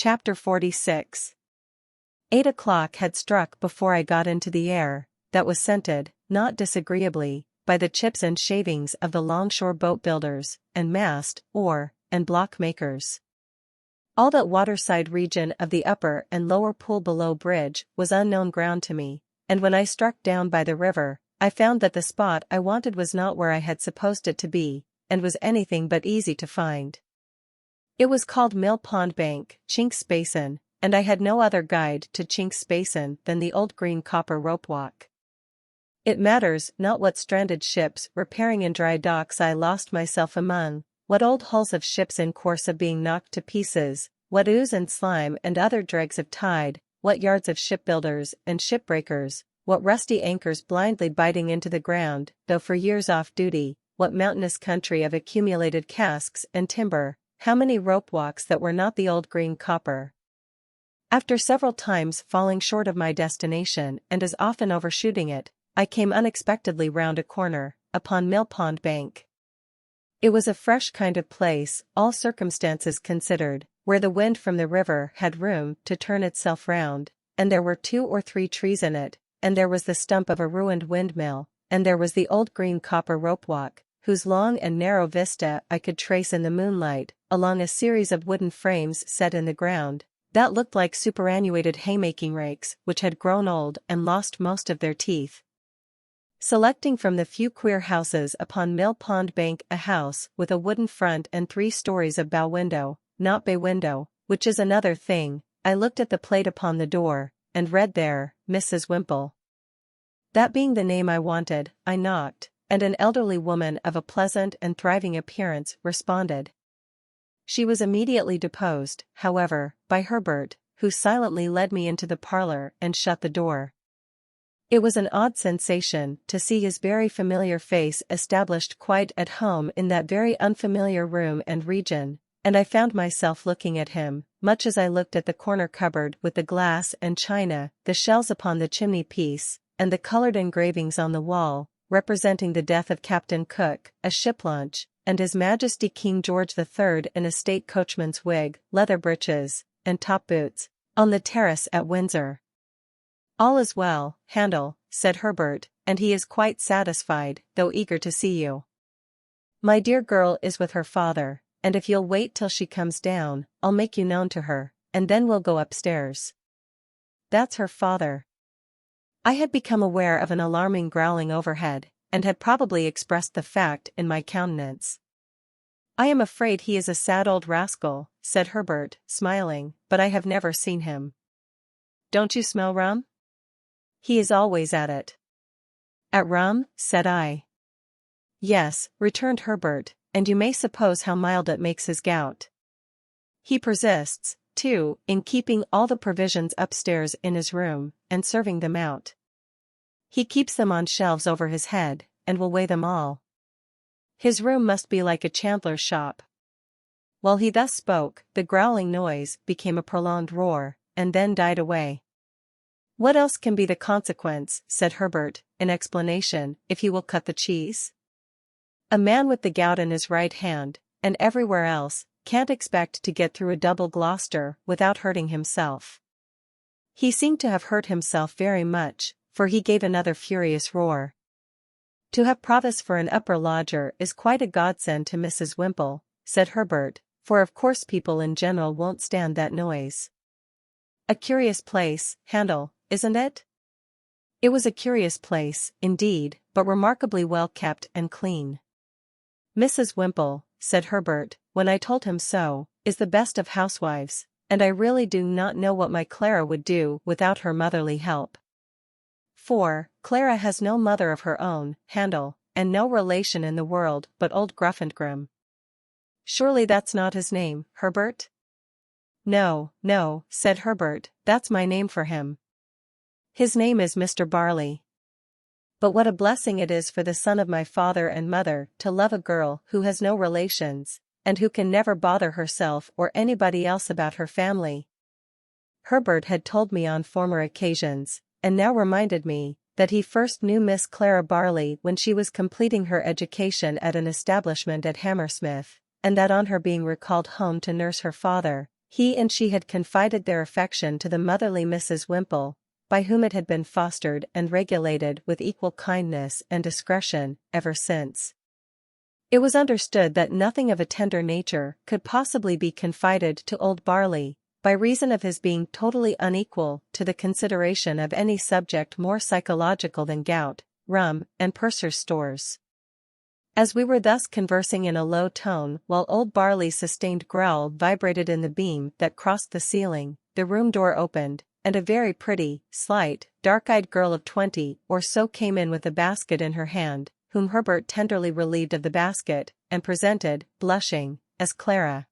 Chapter 46. 8 o'clock had struck before I got into the air, that was scented, not disagreeably, by the chips and shavings of the longshore boat builders, and mast, oar, and block makers. All that waterside region of the upper and lower pool below bridge was unknown ground to me, and when I struck down by the river, I found that the spot I wanted was not where I had supposed it to be, and was anything but easy to find. It was called Mill Pond Bank, Chinks Basin, and I had no other guide to Chinks Basin than the old green copper rope walk. It matters not what stranded ships repairing in dry docks I lost myself among, what old hulls of ships in course of being knocked to pieces, what ooze and slime and other dregs of tide, what yards of shipbuilders and shipbreakers, what rusty anchors blindly biting into the ground, though for years off duty, what mountainous country of accumulated casks and timber, how many rope walks that were not the old green copper. After several times falling short of my destination and as often overshooting it, I came unexpectedly round a corner, upon Mill Pond Bank. It was a fresh kind of place, all circumstances considered, where the wind from the river had room to turn itself round, and there were 2 or 3 trees in it, and there was the stump of a ruined windmill, and there was the old green copper rope walk, whose long and narrow vista I could trace in the moonlight, along a series of wooden frames set in the ground, that looked like superannuated haymaking rakes which had grown old and lost most of their teeth. Selecting from the few queer houses upon Mill Pond Bank a house with a wooden front and 3 stories of bow window, not bay window, which is another thing, I looked at the plate upon the door, and read there, Mrs. Wimple. That being the name I wanted, I knocked, and an elderly woman of a pleasant and thriving appearance responded. She was immediately deposed, however, by Herbert, who silently led me into the parlor and shut the door. It was an odd sensation to see his very familiar face established quite at home in that very unfamiliar room and region, and I found myself looking at him, much as I looked at the corner cupboard with the glass and china, the shells upon the chimney-piece, and the colored engravings on the wall, representing the death of Captain Cook, a ship launch, and His Majesty King George III in a state coachman's wig, leather breeches, and top boots, on the terrace at Windsor. "All is well, Handel," said Herbert, "and he is quite satisfied, though eager to see you. My dear girl is with her father, and if you'll wait till she comes down, I'll make you known to her, and then we'll go upstairs." "That's her father." I had become aware of an alarming growling overhead, and had probably expressed the fact in my countenance. "I am afraid he is a sad old rascal," said Herbert, smiling, "but I have never seen him." "Don't you smell rum?" "He is always at it." "At rum?" said I. "Yes," returned Herbert, "and you may suppose how mild it makes his gout. He persists, too, in keeping all the provisions upstairs in his room, and serving them out. He keeps them on shelves over his head, and will weigh them all. His room must be like a chandler's shop." While he thus spoke, the growling noise became a prolonged roar, and then died away. "What else can be the consequence," said Herbert, in explanation, "if he will cut the cheese? A man with the gout in his right hand, and everywhere else, can't expect to get through a double Gloucester without hurting himself." He seemed to have hurt himself very much, for he gave another furious roar. "To have Provis for an upper lodger is quite a godsend to Mrs. Wimple," said Herbert, "for of course people in general won't stand that noise. A curious place, Handel, isn't it?" It was a curious place, indeed, but remarkably well kept and clean. "Mrs. Wimple," said Herbert, when I told him so, "is the best of housewives, and I really do not know what my Clara would do without her motherly help. For, Clara has no mother of her own, Handel, and no relation in the world but old Gruffandgrim." "Surely that's not his name, Herbert?" "No, no," said Herbert, "that's my name for him. His name is Mr. Barley. But what a blessing it is for the son of my father and mother to love a girl who has no relations, and who can never bother herself or anybody else about her family." Herbert had told me on former occasions, and now reminded me, that he first knew Miss Clara Barley when she was completing her education at an establishment at Hammersmith, and that on her being recalled home to nurse her father, He and she had confided their affection to the motherly Mrs. Wimple, by whom it had been fostered and regulated with equal kindness and discretion ever since. It was understood that nothing of a tender nature could possibly be confided to old Barley, by reason of his being totally unequal to the consideration of any subject more psychological than gout, rum, and purser's stores. As we were thus conversing in a low tone while old Barley's sustained growl vibrated in the beam that crossed the ceiling, the room door opened, and a very pretty, slight, dark-eyed girl of 20 or so came in with a basket in her hand, whom Herbert tenderly relieved of the basket, and presented, blushing, as Clara.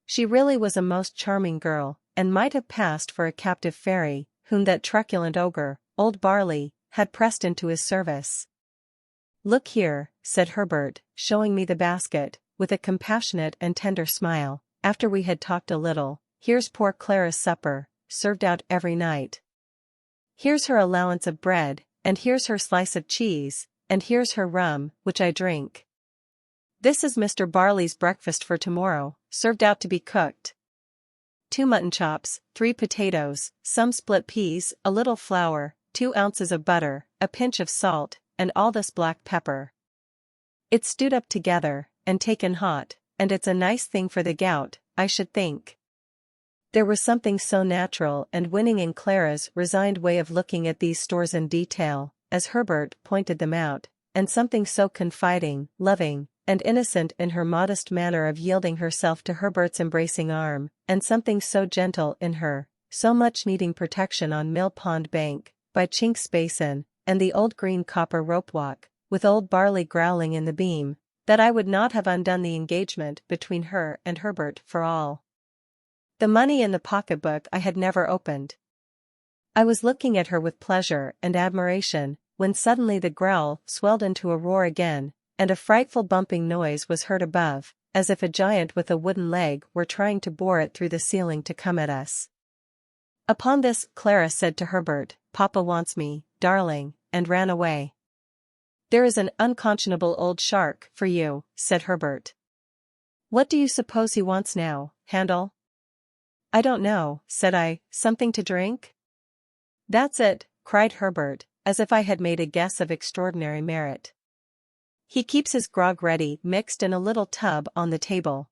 She really was a most charming girl, and might have passed for a captive fairy, whom that truculent ogre, old Barley, had pressed into his service. "Look here," said Herbert, showing me the basket, with a compassionate and tender smile, after we had talked a little. "Here's poor Clara's supper, served out every night. Here's her allowance of bread, and here's her slice of cheese, and here's her rum, which I drink. This is Mr. Barley's breakfast for tomorrow, served out to be cooked. 2 mutton chops, 3 potatoes, some split peas, a little flour, 2 ounces of butter, a pinch of salt, and all this black pepper. It's stewed up together, and taken hot, and it's a nice thing for the gout, I should think." There was something so natural and winning in Clara's resigned way of looking at these stores in detail, as Herbert pointed them out, and something so confiding, loving, and innocent in her modest manner of yielding herself to Herbert's embracing arm, and something so gentle in her, so much needing protection on Mill Pond Bank, by Chink's Basin, and the old green copper rope walk, with old Barley growling in the beam, that I would not have undone the engagement between her and Herbert for all the money in the pocketbook I had never opened. I was looking at her with pleasure and admiration, when suddenly the growl swelled into a roar again, and a frightful bumping noise was heard above, as if a giant with a wooden leg were trying to bore it through the ceiling to come at us. Upon this, Clara said to Herbert, "Papa wants me, darling," and ran away. "There is an unconscionable old shark for you," said Herbert. "What do you suppose he wants now, Handel?" "I don't know," said I. "Something to drink?" "That's it," cried Herbert, as if I had made a guess of extraordinary merit. "He keeps his grog ready mixed in a little tub on the table.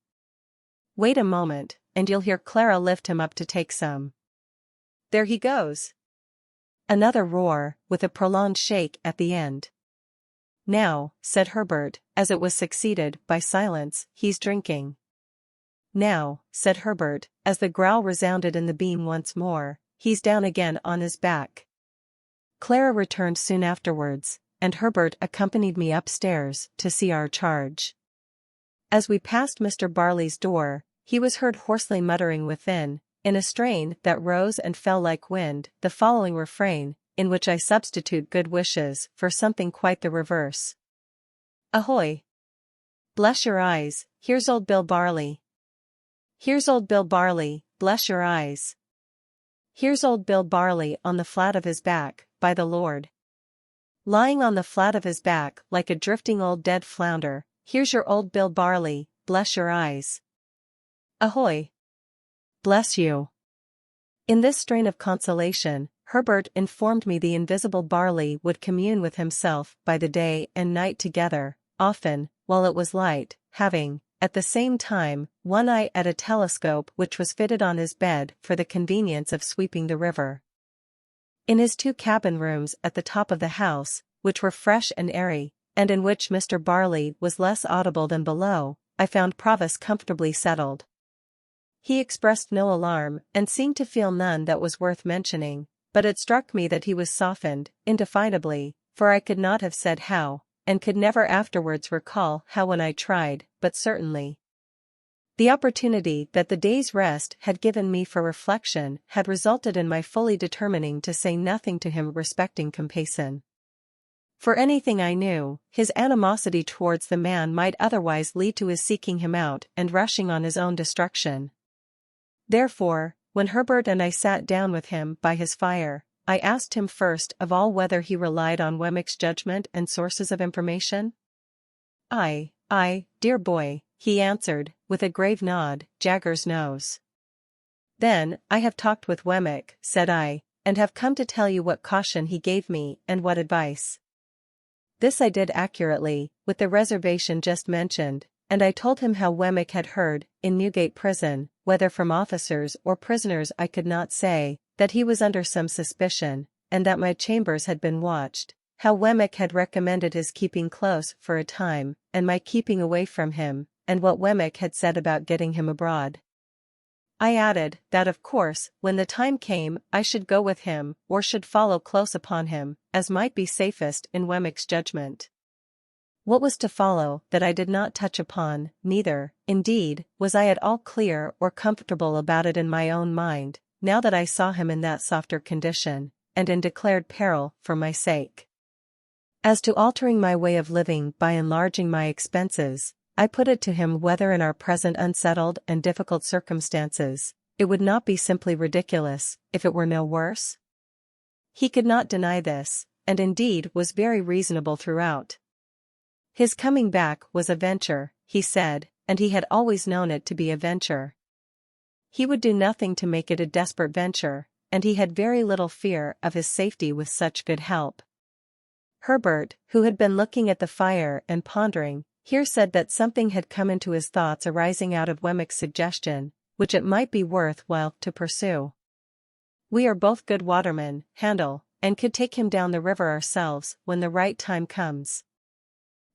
Wait a moment, and you'll hear Clara lift him up to take some. There he goes." Another roar, with a prolonged shake at the end. "Now," said Herbert, as it was succeeded by silence, "he's drinking." "Now," said Herbert, as the growl resounded in the beam once more, "he's down again on his back." Clara returned soon afterwards, and Herbert accompanied me upstairs to see our charge. As we passed Mr. Barley's door, he was heard hoarsely muttering within, in a strain that rose and fell like wind, the following refrain, in which I substitute good wishes for something quite the reverse. "Ahoy! Bless your eyes, here's old Bill Barley. Here's old Bill Barley, bless your eyes. Here's old Bill Barley on the flat of his back, by the Lord. Lying on the flat of his back like a drifting old dead flounder, here's your old Bill Barley, bless your eyes. Ahoy! Bless you." In this strain of consolation, Herbert informed me the invisible Barley would commune with himself by the day and night together, often, while it was light, having, at the same time, one eye at a telescope which was fitted on his bed for the convenience of sweeping the river. In his 2 cabin rooms at the top of the house, which were fresh and airy, and in which Mr. Barley was less audible than below, I found Provis comfortably settled. He expressed no alarm, and seemed to feel none that was worth mentioning, but it struck me that he was softened, indefinably, for I could not have said how, and could never afterwards recall how when I tried, but certainly the opportunity that the day's rest had given me for reflection had resulted in my fully determining to say nothing to him respecting Compeyson. For anything I knew, his animosity towards the man might otherwise lead to his seeking him out and rushing on his own destruction. Therefore, when Herbert and I sat down with him by his fire, I asked him first of all whether he relied on Wemmick's judgment and sources of information. "Aye, dear boy," he answered, with a grave nod, "Jaggers knows. "Then, I have talked with Wemmick," said I, "and have come to tell you what caution he gave me and what advice." This I did accurately, with the reservation just mentioned, and I told him how Wemmick had heard, in Newgate prison, whether from officers or prisoners I could not say, that he was under some suspicion, and that my chambers had been watched, how Wemmick had recommended his keeping close for a time, and my keeping away from him, and what Wemmick had said about getting him abroad. I added, that of course, when the time came, I should go with him, or should follow close upon him, as might be safest in Wemmick's judgment. What was to follow, that I did not touch upon, neither, indeed, was I at all clear or comfortable about it in my own mind, now that I saw him in that softer condition, and in declared peril for my sake. As to altering my way of living by enlarging my expenses, I put it to him whether in our present unsettled and difficult circumstances, it would not be simply ridiculous, if it were no worse? He could not deny this, and indeed was very reasonable throughout. His coming back was a venture, he said, and he had always known it to be a venture. He would do nothing to make it a desperate venture, and he had very little fear of his safety with such good help. Herbert, who had been looking at the fire and pondering, here said that something had come into his thoughts arising out of Wemmick's suggestion, which it might be worth while to pursue. "We are both good watermen, Handel, and could take him down the river ourselves when the right time comes.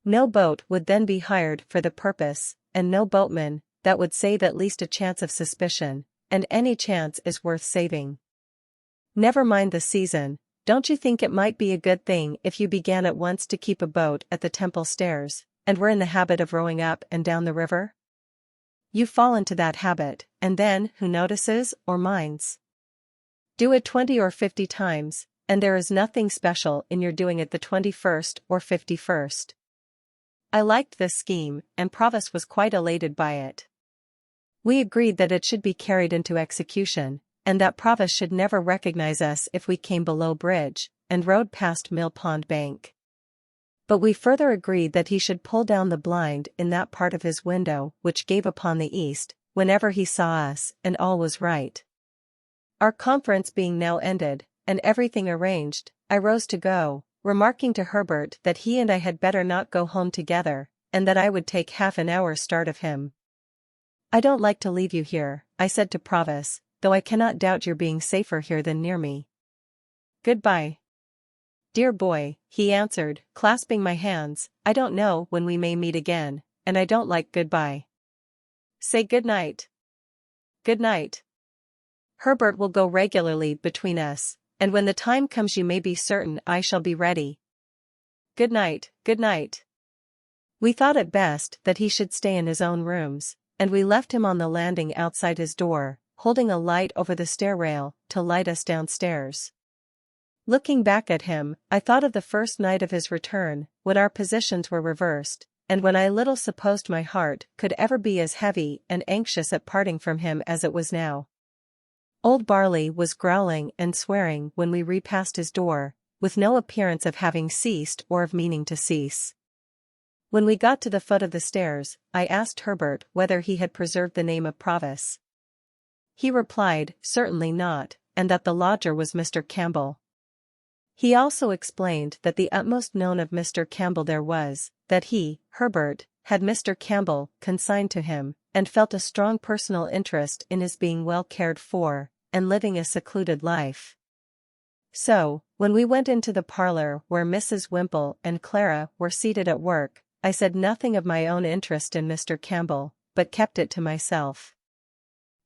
No boat would then be hired for the purpose, and no boatman, that would save at least a chance of suspicion, and any chance is worth saving. Never mind the season, don't you think it might be a good thing if you began at once to keep a boat at the Temple Stairs, and were in the habit of rowing up and down the river? You fall into that habit, and then who notices or minds? Do it 20 or 50 times, and there is nothing special in your doing it the 21st or 51st. I liked this scheme, and Provis was quite elated by it. We agreed that it should be carried into execution, and that Provis should never recognize us if we came below bridge, and rode past Mill Pond Bank. But we further agreed that he should pull down the blind in that part of his window which gave upon the east, whenever he saw us, and all was right. Our conference being now ended, and everything arranged, I rose to go, remarking to Herbert that he and I had better not go home together, and that I would take half an hour's start of him. "I don't like to leave you here," I said to Provis, "though I cannot doubt your being safer here than near me." "Goodbye, dear boy," he answered, clasping my hands. "I don't know when we may meet again, and I don't like goodbye. Say good night." "Good night. Herbert will go regularly between us, and when the time comes you may be certain I shall be ready. Good night, good night." We thought it best that he should stay in his own rooms, and we left him on the landing outside his door, holding a light over the stair rail to light us downstairs. Looking back at him, I thought of the first night of his return, when our positions were reversed, and when I little supposed my heart could ever be as heavy and anxious at parting from him as it was now. Old Barley was growling and swearing when we repassed his door, with no appearance of having ceased or of meaning to cease. When we got to the foot of the stairs, I asked Herbert whether he had preserved the name of Provis. He replied, certainly not, and that the lodger was Mr. Campbell. He also explained that the utmost known of Mr. Campbell there was, that he, Herbert, had Mr. Campbell consigned to him, and felt a strong personal interest in his being well cared for, and living a secluded life. So, when we went into the parlor where Mrs. Wimple and Clara were seated at work, I said nothing of my own interest in Mr. Campbell, but kept it to myself.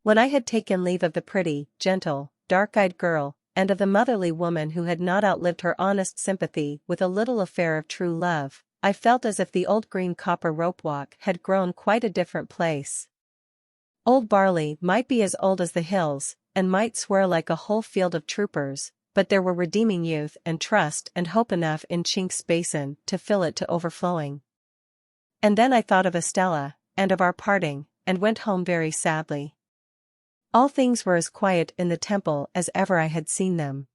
When I had taken leave of the pretty, gentle, dark-eyed girl, and of the motherly woman who had not outlived her honest sympathy with a little affair of true love, I felt as if the old green copper rope walk had grown quite a different place. Old Barley might be as old as the hills, and might swear like a whole field of troopers, but there were redeeming youth and trust and hope enough in Chink's basin to fill it to overflowing. And then I thought of Estella, and of our parting, and went home very sadly. All things were as quiet in the Temple as ever I had seen them.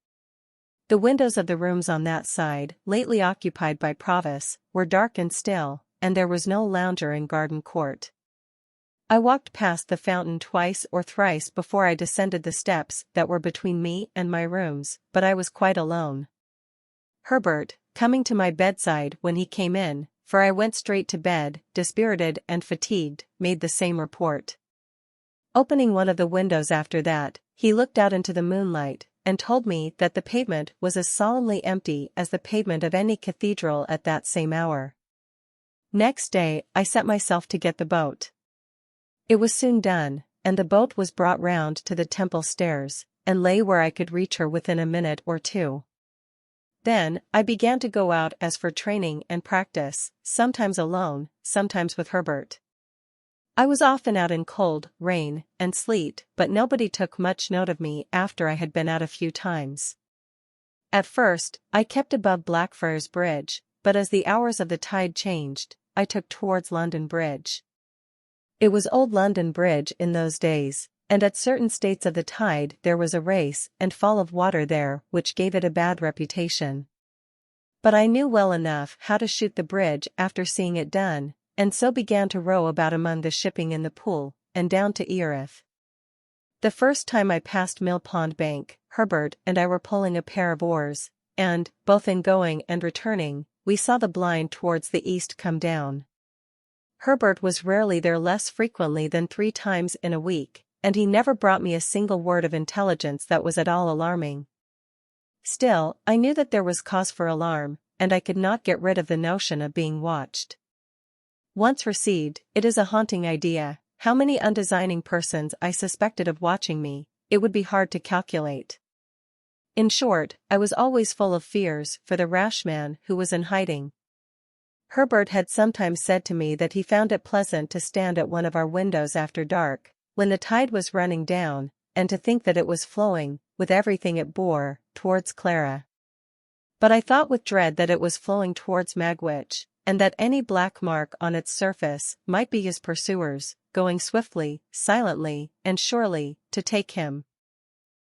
The windows of the rooms on that side, lately occupied by Provis, were dark and still, and there was no lounger in Garden Court. I walked past the fountain twice or thrice before I descended the steps that were between me and my rooms, but I was quite alone. Herbert, coming to my bedside when he came in, for I went straight to bed, dispirited and fatigued, made the same report. Opening one of the windows after that, he looked out into the moonlight, and told me that the pavement was as solemnly empty as the pavement of any cathedral at that same hour. Next day, I set myself to get the boat. It was soon done, and the boat was brought round to the temple stairs, and lay where I could reach her within a minute or two. Then, I began to go out as for training and practice, sometimes alone, sometimes with Herbert. I was often out in cold, rain, and sleet, but nobody took much note of me after I had been out a few times. At first, I kept above Blackfriars Bridge, but as the hours of the tide changed, I took towards London Bridge. It was Old London Bridge in those days, and at certain states of the tide there was a race and fall of water there which gave it a bad reputation. But I knew well enough how to shoot the bridge after seeing it done, and so began to row about among the shipping in the Pool, and down to Erith. The first time I passed Mill Pond Bank, Herbert and I were pulling a pair of oars, and, both in going and returning, we saw the blind towards the east come down. Herbert was rarely there less frequently than 3 times in a week, and he never brought me a single word of intelligence that was at all alarming. Still, I knew that there was cause for alarm, and I could not get rid of the notion of being watched. Once received, it is a haunting idea. How many undesigning persons I suspected of watching me, it would be hard to calculate. In short, I was always full of fears for the rash man who was in hiding. Herbert had sometimes said to me that he found it pleasant to stand at one of our windows after dark, when the tide was running down, and to think that it was flowing, with everything it bore, towards Clara. But I thought with dread that it was flowing towards Magwitch, and that any black mark on its surface might be his pursuers, going swiftly, silently, and surely, to take him.